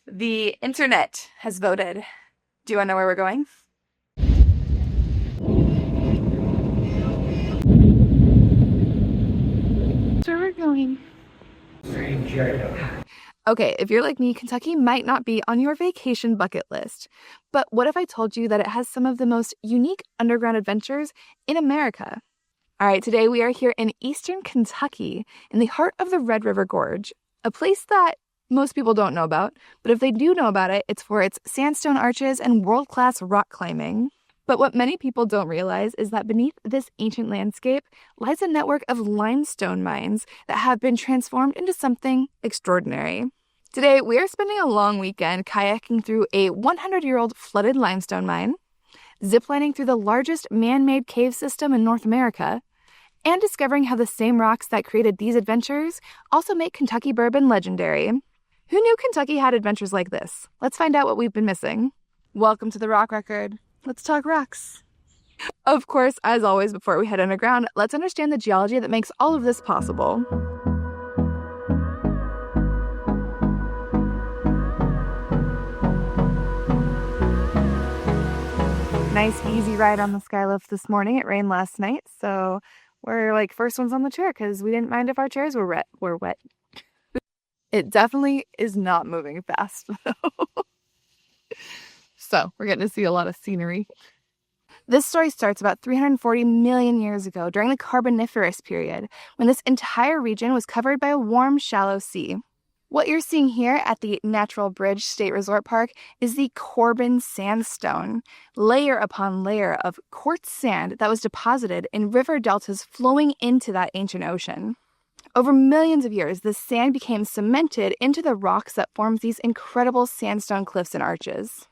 The internet has voted. Do you want to know where we're going? That's where we're going. Okay, if you're like me, Kentucky might not be on your vacation bucket list. But what if I told you that it has some of the most unique underground adventures in America? All right, today we are here in eastern Kentucky, in the heart of the Red River Gorge, a place that most people don't know about, but if they do know about it, it's for its sandstone arches and world-class rock climbing. But what many people don't realize is that beneath this ancient landscape lies a network of limestone mines that have been transformed into something extraordinary. Today, we are spending a long weekend kayaking through a 100-year-old flooded limestone mine, ziplining through the largest man-made cave system in North America, and discovering how the same rocks that created these adventures also make Kentucky bourbon legendary. Who knew Kentucky had adventures like this? Let's find out what we've been missing. Welcome to the Rock Record. Let's talk rocks. Of course, as always, before we head underground, let's understand the geology that makes all of this possible. Nice, easy ride on the skylift this morning. It rained last night, so we're like first ones on the chair because we didn't mind if our chairs were wet. It definitely is not moving fast, though. So we're getting to see a lot of scenery. This story starts about 340 million years ago during the Carboniferous period, when this entire region was covered by a warm, shallow sea. What you're seeing here at the Natural Bridge State Resort Park is the Corbin Sandstone, layer upon layer of quartz sand that was deposited in river deltas flowing into that ancient ocean. Over millions of years, the sand became cemented into the rocks that forms these incredible sandstone cliffs and arches.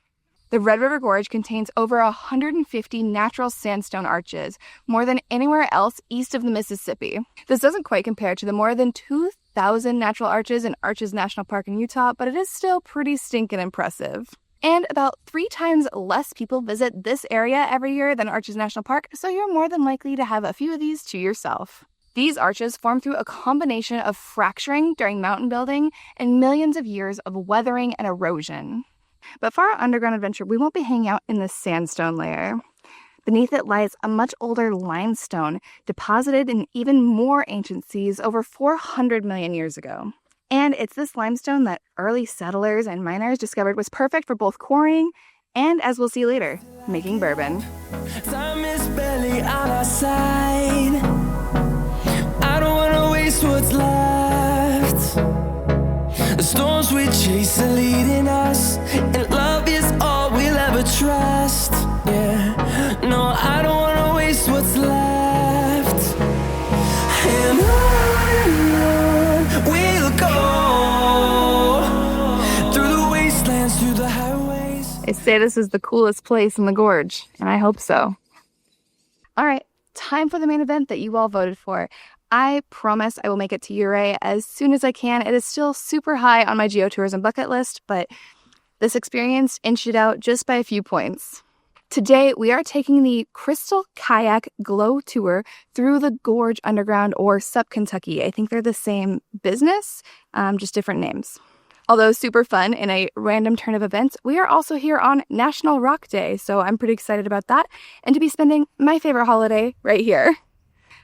The Red River Gorge contains over 150 natural sandstone arches, more than anywhere else east of the Mississippi. This doesn't quite compare to the more than 2,000 natural arches in Arches National Park in Utah, but it is still pretty stinking impressive. And about 3 times less people visit this area every year than Arches National Park, so you're more than likely to have a few of these to yourself. These arches form through a combination of fracturing during mountain building and millions of years of weathering and erosion. But for our underground adventure, we won't be hanging out in the sandstone layer. Beneath it lies a much older limestone deposited in even more ancient seas over 400 million years ago. And it's this limestone that early settlers and miners discovered was perfect for both quarrying and, as we'll see later, making bourbon. Time is barely on our side. I don't want to waste what's left. The storms we chase are leading us, and love is all we'll ever trust. Yeah, no, I don't want to waste what's left. And on we'll go through the wastelands, through the highways. They say this is the coolest place in the gorge, and I hope so. All right, time for the main event that you all voted for. I promise I will make it to Ouray as soon as I can. It is still super high on my geotourism bucket list, but this experience inched it out just by a few points. Today, we are taking the Crystal Kayak Glow Tour through the Gorge Underground, or Sup Kentucky. I think they're the same business, just different names. Although super fun in a random turn of events, we are also here on National Rock Day, so I'm pretty excited about that, and to be spending my favorite holiday right here.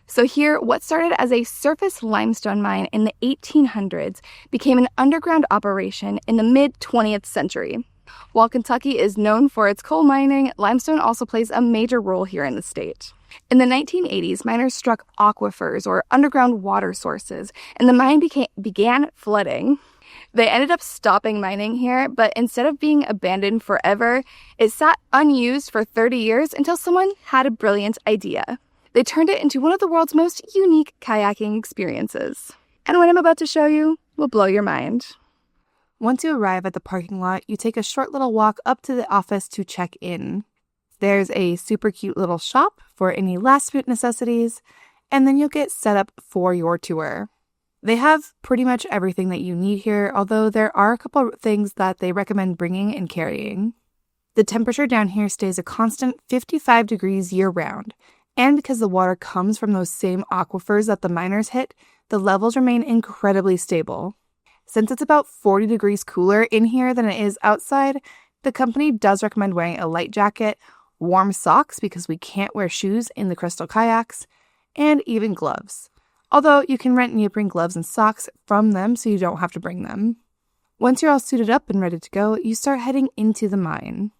So here, what started as a surface limestone mine in the 1800s became an underground operation in the mid-20th century. While Kentucky is known for its coal mining, limestone also plays a major role here in the state. In the 1980s, miners struck aquifers, or underground water sources, and the mine began flooding. They ended up stopping mining here, but instead of being abandoned forever, it sat unused for 30 years until someone had a brilliant idea. They turned it into one of the world's most unique kayaking experiences. And what I'm about to show you will blow your mind. Once you arrive at the parking lot, you take a short little walk up to the office to check in. There's a super cute little shop for any last-minute necessities, and then you'll get set up for your tour. They have pretty much everything that you need here, although there are a couple things that they recommend bringing and carrying. The temperature down here stays a constant 55 degrees year-round, and because the water comes from those same aquifers that the miners hit, the levels remain incredibly stable. Since it's about 40 degrees cooler in here than it is outside, the company does recommend wearing a light jacket, warm socks because we can't wear shoes in the crystal kayaks, and even gloves. Although you can rent neoprene gloves and socks from them so you don't have to bring them. Once you're all suited up and ready to go, you start heading into the mine.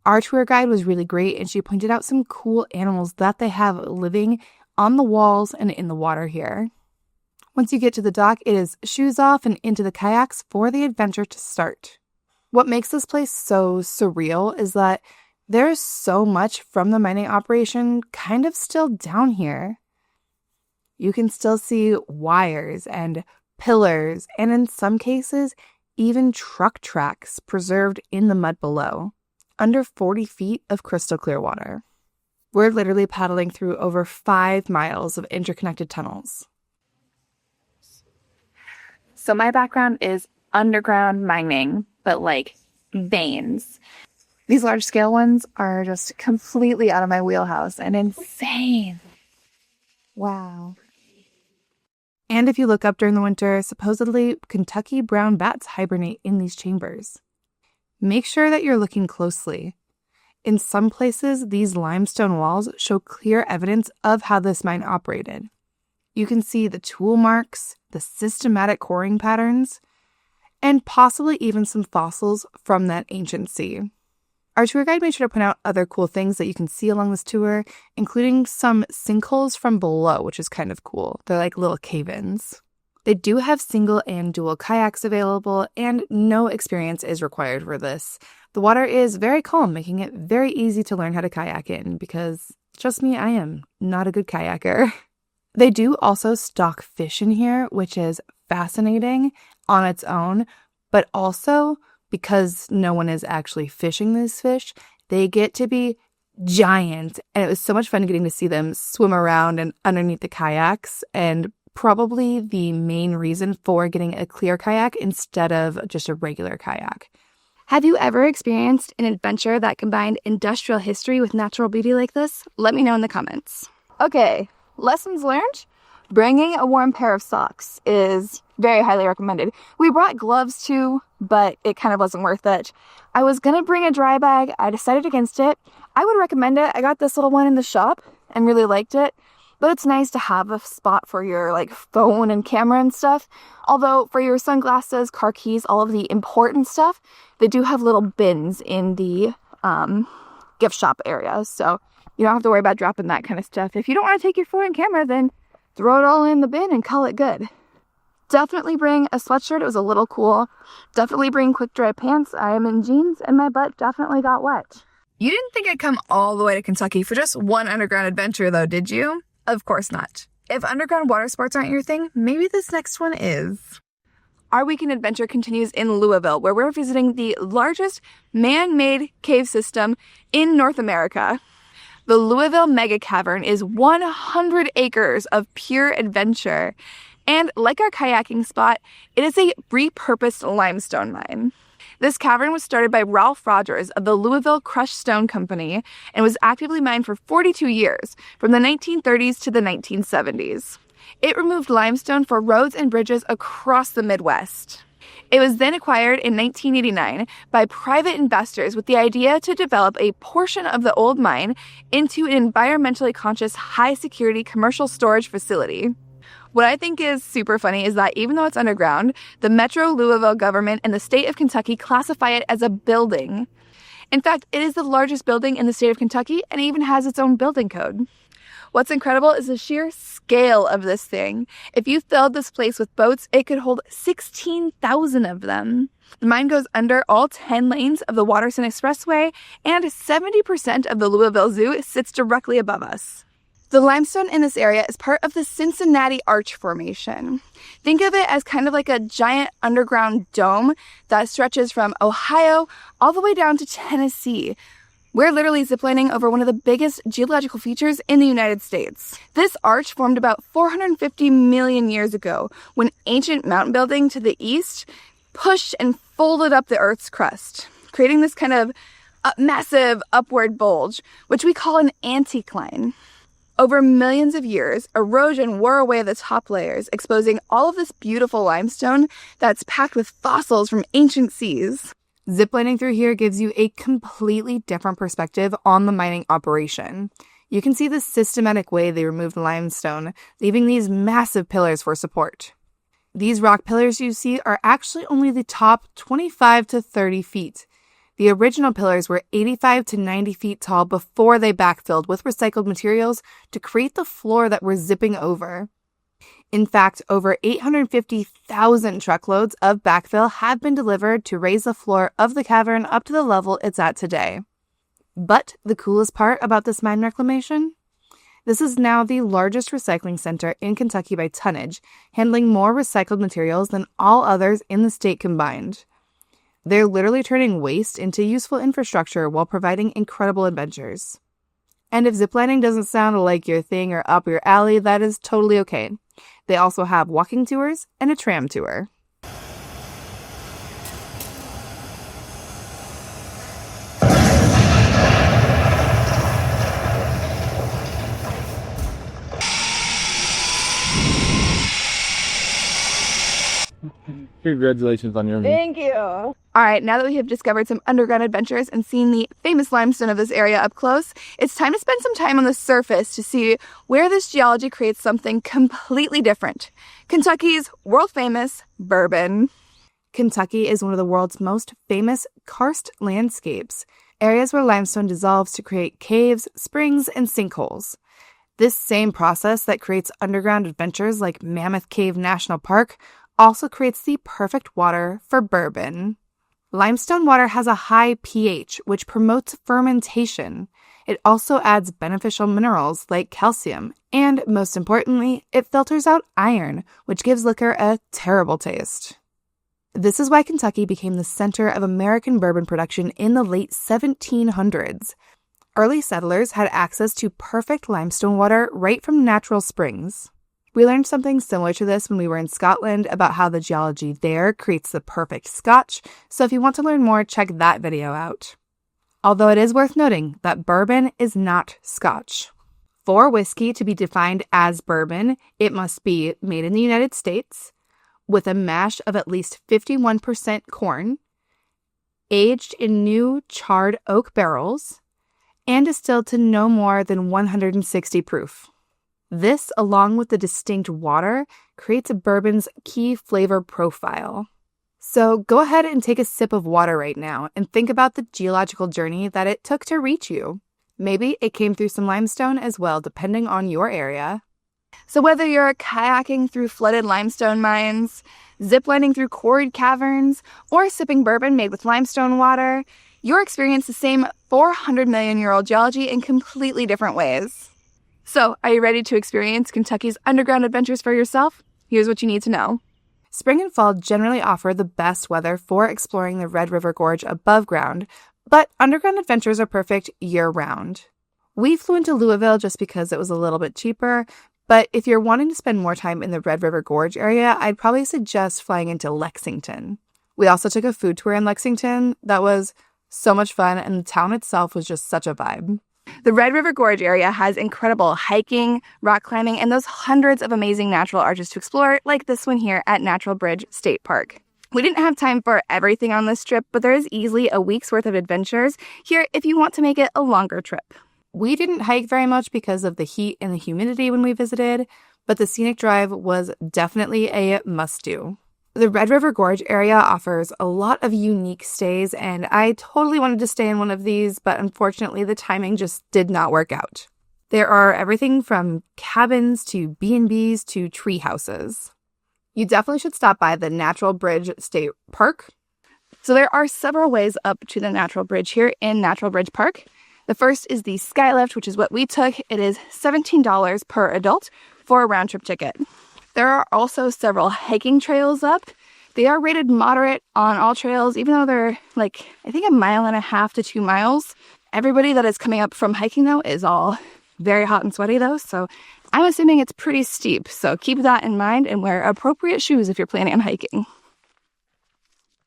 Our tour guide was really great, and she pointed out some cool animals that they have living on the walls and in the water here. Once you get to the dock, it is shoes off and into the kayaks for the adventure to start. What makes this place so surreal is that there is so much from the mining operation kind of still down here. You can still see wires and pillars, and in some cases, even truck tracks preserved in the mud below, under 40 feet of crystal clear water. We're literally paddling through over 5 miles of interconnected tunnels. So my background is underground mining, but like veins. These large scale ones are just completely out of my wheelhouse and insane. Wow. And if you look up during the winter, supposedly Kentucky brown bats hibernate in these chambers. Make sure that you're looking closely. In some places, these limestone walls show clear evidence of how this mine operated. You can see the tool marks, the systematic coring patterns, and possibly even some fossils from that ancient sea. Our tour guide made sure to point out other cool things that you can see along this tour, including some sinkholes from below, which is kind of cool. They're like little cave-ins. They do have single and dual kayaks available, and no experience is required for this. The water is very calm, making it very easy to learn how to kayak in, because, trust me, I am not a good kayaker. They do also stock fish in here, which is fascinating on its own, but also, because no one is actually fishing these fish, they get to be giant. And it was so much fun getting to see them swim around and underneath the kayaks, and probably the main reason for getting a clear kayak instead of just a regular kayak. Have you ever experienced an adventure that combined industrial history with natural beauty like this? Let me know in the comments. Okay, lessons learned. Bringing a warm pair of socks is very highly recommended. We brought gloves too, but it kind of wasn't worth it. I was gonna bring a dry bag. I decided against it. I would recommend it. I got this little one in the shop and really liked it. But it's nice to have a spot for your phone and camera and stuff. Although for your sunglasses, car keys, all of the important stuff, they do have little bins in the gift shop area. So you don't have to worry about dropping that kind of stuff. If you don't want to take your phone and camera, then throw it all in the bin and call it good. Definitely bring a sweatshirt. It was a little cool. Definitely bring quick dry pants. I am in jeans and my butt definitely got wet. You didn't think I'd come all the way to Kentucky for just one underground adventure though, did you? Of course not. If underground water sports aren't your thing, maybe this next one is. Our weekend adventure continues in Louisville, where we're visiting the largest man-made cave system in North America. The Louisville Mega Cavern is 100 acres of pure adventure. And like our kayaking spot, it is a repurposed limestone mine. This cavern was started by Ralph Rogers of the Louisville Crushed Stone Company and was actively mined for 42 years, from the 1930s to the 1970s. It removed limestone for roads and bridges across the Midwest. It was then acquired in 1989 by private investors with the idea to develop a portion of the old mine into an environmentally conscious, high-security commercial storage facility. What I think is super funny is that even though it's underground, the Metro Louisville government and the state of Kentucky classify it as a building. In fact, it is the largest building in the state of Kentucky and even has its own building code. What's incredible is the sheer scale of this thing. If you filled this place with boats, it could hold 16,000 of them. The mine goes under all 10 lanes of the Waterson Expressway, and 70% of the Louisville Zoo sits directly above us. The limestone in this area is part of the Cincinnati Arch formation. Think of it as kind of like a giant underground dome that stretches from Ohio all the way down to Tennessee. We're literally ziplining over one of the biggest geological features in the United States. This arch formed about 450 million years ago when ancient mountain building to the east pushed and folded up the Earth's crust, creating this kind of massive upward bulge, which we call an anticline. Over millions of years, erosion wore away the top layers, exposing all of this beautiful limestone that's packed with fossils from ancient seas. Ziplining through here gives you a completely different perspective on the mining operation. You can see the systematic way they removed limestone, leaving these massive pillars for support. These rock pillars you see are actually only the top 25 to 30 feet. The original pillars were 85 to 90 feet tall before they backfilled with recycled materials to create the floor that we're zipping over. In fact, over 850,000 truckloads of backfill have been delivered to raise the floor of the cavern up to the level it's at today. But the coolest part about this mine reclamation? This is now the largest recycling center in Kentucky by tonnage, handling more recycled materials than all others in the state combined. They're literally turning waste into useful infrastructure while providing incredible adventures. And if ziplining doesn't sound like your thing or up your alley, that is totally okay. They also have walking tours and a tram tour. Congratulations on your Thank you. All right, now that we have discovered some underground adventures and seen the famous limestone of this area up close, it's time to spend some time on the surface to see where this geology creates something completely different. Kentucky's world-famous Bourbon. Kentucky is one of the world's most famous karst landscapes, areas where limestone dissolves to create caves, springs, and sinkholes. This same process that creates underground adventures like Mammoth Cave National Park also creates the perfect water for bourbon. Limestone water has a high pH, which promotes fermentation. It also adds beneficial minerals like calcium, and most importantly, it filters out iron, which gives liquor a terrible taste. This is why Kentucky became the center of American bourbon production in the late 1700s. Early settlers had access to perfect limestone water right from natural springs. We learned something similar to this when we were in Scotland about how the geology there creates the perfect scotch, so if you want to learn more, check that video out. Although it is worth noting that bourbon is not scotch. For whiskey to be defined as bourbon, it must be made in the United States, with a mash of at least 51% corn, aged in new charred oak barrels, and distilled to no more than 160 proof. This, along with the distinct water, creates a bourbon's key flavor profile. So go ahead and take a sip of water right now and think about the geological journey that it took to reach you. Maybe it came through some limestone as well, depending on your area. So whether you're kayaking through flooded limestone mines, ziplining through quarried caverns, or sipping bourbon made with limestone water, you'll experience the same 400 million-year-old geology in completely different ways. So, are you ready to experience Kentucky's underground adventures for yourself? Here's what you need to know. Spring and fall generally offer the best weather for exploring the Red River Gorge above ground, but underground adventures are perfect year-round. We flew into Louisville just because it was a little bit cheaper, but if you're wanting to spend more time in the Red River Gorge area, I'd probably suggest flying into Lexington. We also took a food tour in Lexington that was so much fun, and the town itself was just such a vibe. The Red River Gorge area has incredible hiking, rock climbing, and those hundreds of amazing natural arches to explore, like this one here at Natural Bridge State Park. We didn't have time for everything on this trip, but there is easily a week's worth of adventures here if you want to make it a longer trip. We didn't hike very much because of the heat and the humidity when we visited, but the scenic drive was definitely a must-do. The Red River Gorge area offers a lot of unique stays, and I totally wanted to stay in one of these, but unfortunately the timing just did not work out. There are everything from cabins to B&Bs to tree houses. You definitely should stop by the Natural Bridge State Park. So there are several ways up to the Natural Bridge here in Natural Bridge Park. The first is the Skylift, which is what we took. It is $17 per adult for a round-trip ticket. There are also several hiking trails up. They are rated moderate on all trails, even though they're I think 1.5 miles to 2 miles. Everybody that is coming up from hiking, though, is all very hot and sweaty, though. So I'm assuming it's pretty steep. So keep that in mind and wear appropriate shoes if you're planning on hiking.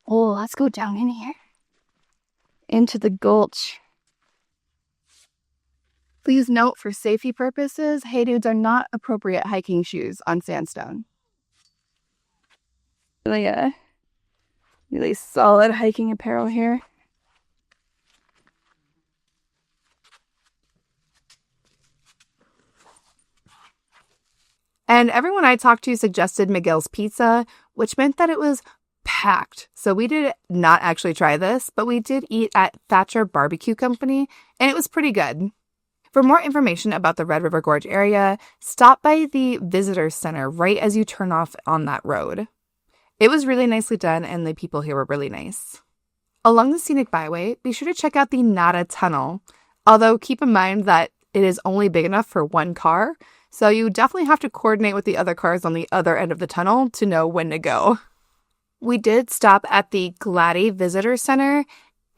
Oh, let's go down in here. Into the gulch. Please note, for safety purposes, Hey Dudes are not appropriate hiking shoes on sandstone. Really solid hiking apparel here. And everyone I talked to suggested Miguel's Pizza, which meant that it was packed. So we did not actually try this, but we did eat at Thatcher Barbecue Company, and it was pretty good. For more information about the Red River Gorge area, stop by the Visitor Center right as you turn off on that road. It was really nicely done, and the people here were really nice. Along the scenic byway, be sure to check out the Nada Tunnel, although keep in mind that it is only big enough for one car, so you definitely have to coordinate with the other cars on the other end of the tunnel to know when to go. We did stop at the Gladdy Visitor Center,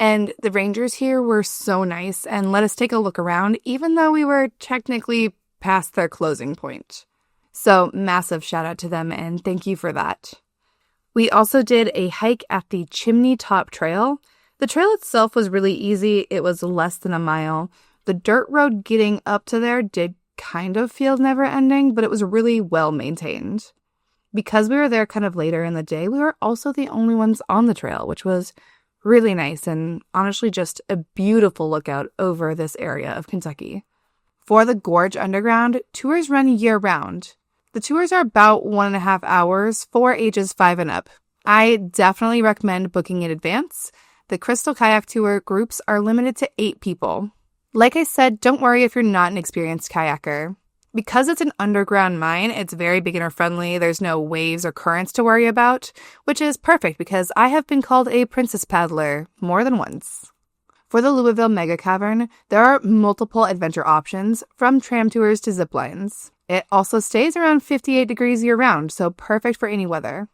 and the rangers here were so nice and let us take a look around, even though we were technically past their closing point. So massive shout out to them, and thank you for that. We also did a hike at the Chimney Top Trail. The trail itself was really easy. It was less than a mile. The dirt road getting up to there did kind of feel never-ending, but it was really well maintained. Because we were there kind of later in the day, we were also the only ones on the trail, which was really nice and honestly just a beautiful lookout over this area of Kentucky. For the Gorge Underground, tours run year-round. The tours are about 1.5 hours for ages 5 and up. I definitely recommend booking in advance. The Crystal Kayak Tour groups are limited to 8 people. Like I said, don't worry if you're not an experienced kayaker. Because it's an underground mine, it's very beginner-friendly. There's no waves or currents to worry about, which is perfect because I have been called a princess paddler more than once. For the Louisville Mega Cavern, there are multiple adventure options, from tram tours to ziplines. It also stays around 58 degrees year-round, so perfect for any weather.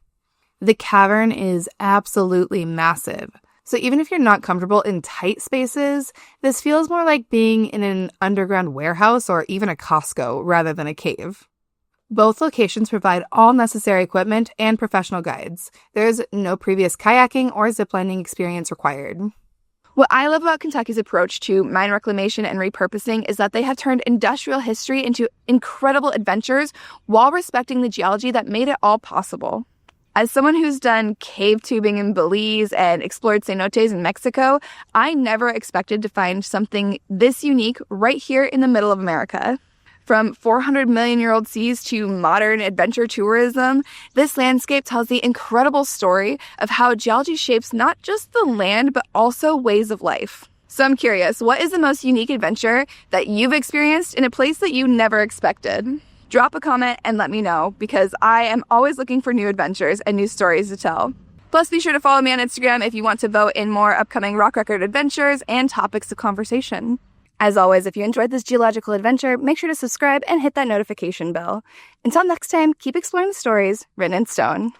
The cavern is absolutely massive. So even if you're not comfortable in tight spaces, this feels more like being in an underground warehouse or even a Costco rather than a cave. Both locations provide all necessary equipment and professional guides. There's no previous kayaking or ziplining experience required. What I love about Kentucky's approach to mine reclamation and repurposing is that they have turned industrial history into incredible adventures while respecting the geology that made it all possible. As someone who's done cave tubing in Belize and explored cenotes in Mexico, I never expected to find something this unique right here in the middle of America. From 400-million-year-old seas to modern adventure tourism, this landscape tells the incredible story of how geology shapes not just the land, but also ways of life. So I'm curious, what is the most unique adventure that you've experienced in a place that you never expected? Drop a comment and let me know, because I am always looking for new adventures and new stories to tell. Plus, be sure to follow me on Instagram if you want to vote in more upcoming rock record adventures and topics of conversation. As always, if you enjoyed this geological adventure, make sure to subscribe and hit that notification bell. Until next time, keep exploring the stories written in stone.